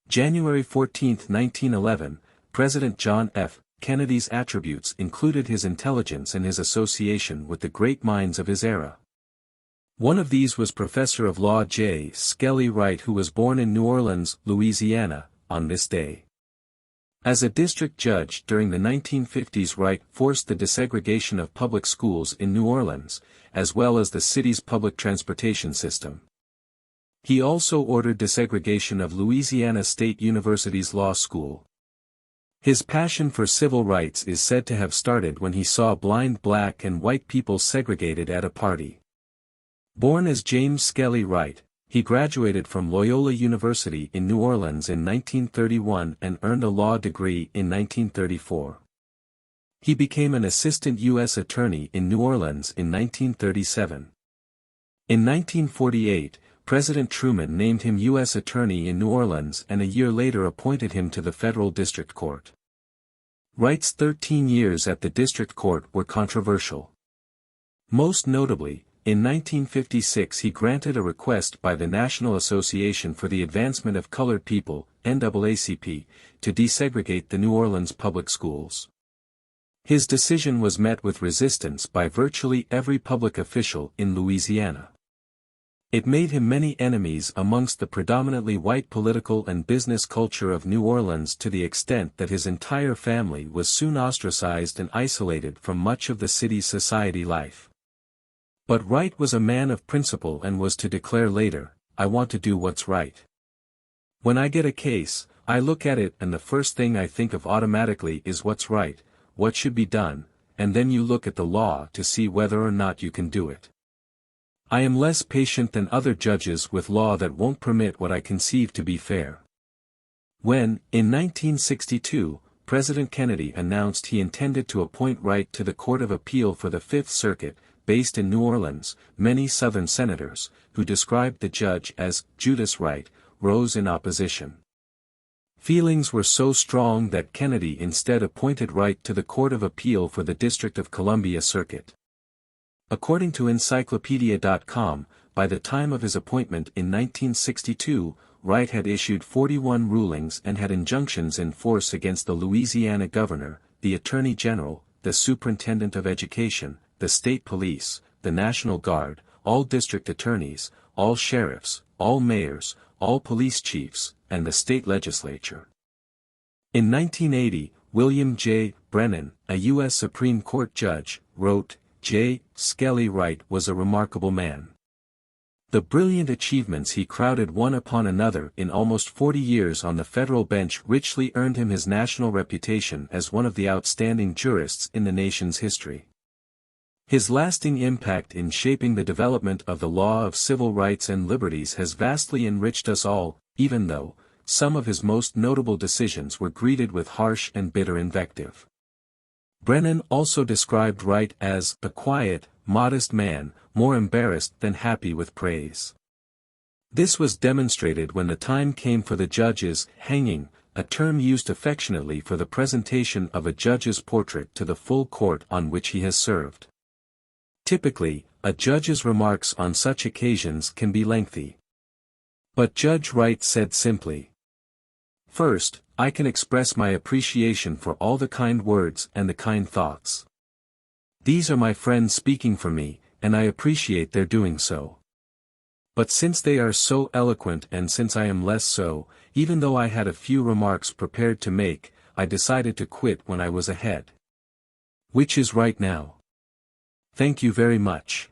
January 14, 1911, President John F. Kennedy's attributes included his intelligence and his association with the great minds of his era. One of these was Professor of Law J. Skelly Wright, who was born in New Orleans, Louisiana, on this day. As a district judge during the 1950s, Wright forced the desegregation of public schools in New Orleans, as well as the city's public transportation system. He also ordered desegregation of Louisiana State University's law school. His passion for civil rights is said to have started when he saw blind black and white people segregated at a party. Born as James Skelly Wright, he graduated from Loyola University in New Orleans in 1931 and earned a law degree in 1934. He became an assistant U.S. attorney in New Orleans in 1937. In 1948, President Truman named him U.S. Attorney in New Orleans and a year later appointed him to the federal district court. Wright's 13 years at the district court were controversial. Most notably, in 1956 he granted a request by the National Association for the Advancement of Colored People, NAACP, to desegregate the New Orleans public schools. His decision was met with resistance by virtually every public official in Louisiana. It made him many enemies amongst the predominantly white political and business culture of New Orleans, to the extent that his entire family was soon ostracized and isolated from much of the city's society life. But Wright was a man of principle and was to declare later, "I want to do what's right. When I get a case, I look at it and the first thing I think of automatically is what's right, what should be done, and then you look at the law to see whether or not you can do it. I am less patient than other judges with law that won't permit what I conceive to be fair." When, in 1962, President Kennedy announced he intended to appoint Wright to the Court of Appeal for the Fifth Circuit, based in New Orleans, many Southern senators, who described the judge as Judas Wright, rose in opposition. Feelings were so strong that Kennedy instead appointed Wright to the Court of Appeal for the District of Columbia Circuit. According to Encyclopedia.com, by the time of his appointment in 1962, Wright had issued 41 rulings and had injunctions in force against the Louisiana governor, the Attorney General, the Superintendent of Education, the State Police, the National Guard, all district attorneys, all sheriffs, all mayors, all police chiefs, and the state legislature. In 1980, William J. Brennan, a U.S. Supreme Court judge, wrote, "J. Skelly Wright was a remarkable man. The brilliant achievements he crowded one upon another in almost 40 years on the federal bench richly earned him his national reputation as one of the outstanding jurists in the nation's history. His lasting impact in shaping the development of the law of civil rights and liberties has vastly enriched us all, even though some of his most notable decisions were greeted with harsh and bitter invective." Brennan also described Wright as a quiet, modest man, more embarrassed than happy with praise. This was demonstrated when the time came for the judge's hanging, a term used affectionately for the presentation of a judge's portrait to the full court on which he has served. Typically, a judge's remarks on such occasions can be lengthy. But Judge Wright said simply, "First, I can express my appreciation for all the kind words and the kind thoughts. These are my friends speaking for me, and I appreciate their doing so. But since they are so eloquent and since I am less so, even though I had a few remarks prepared to make, I decided to quit when I was ahead. Which is right now. Thank you very much."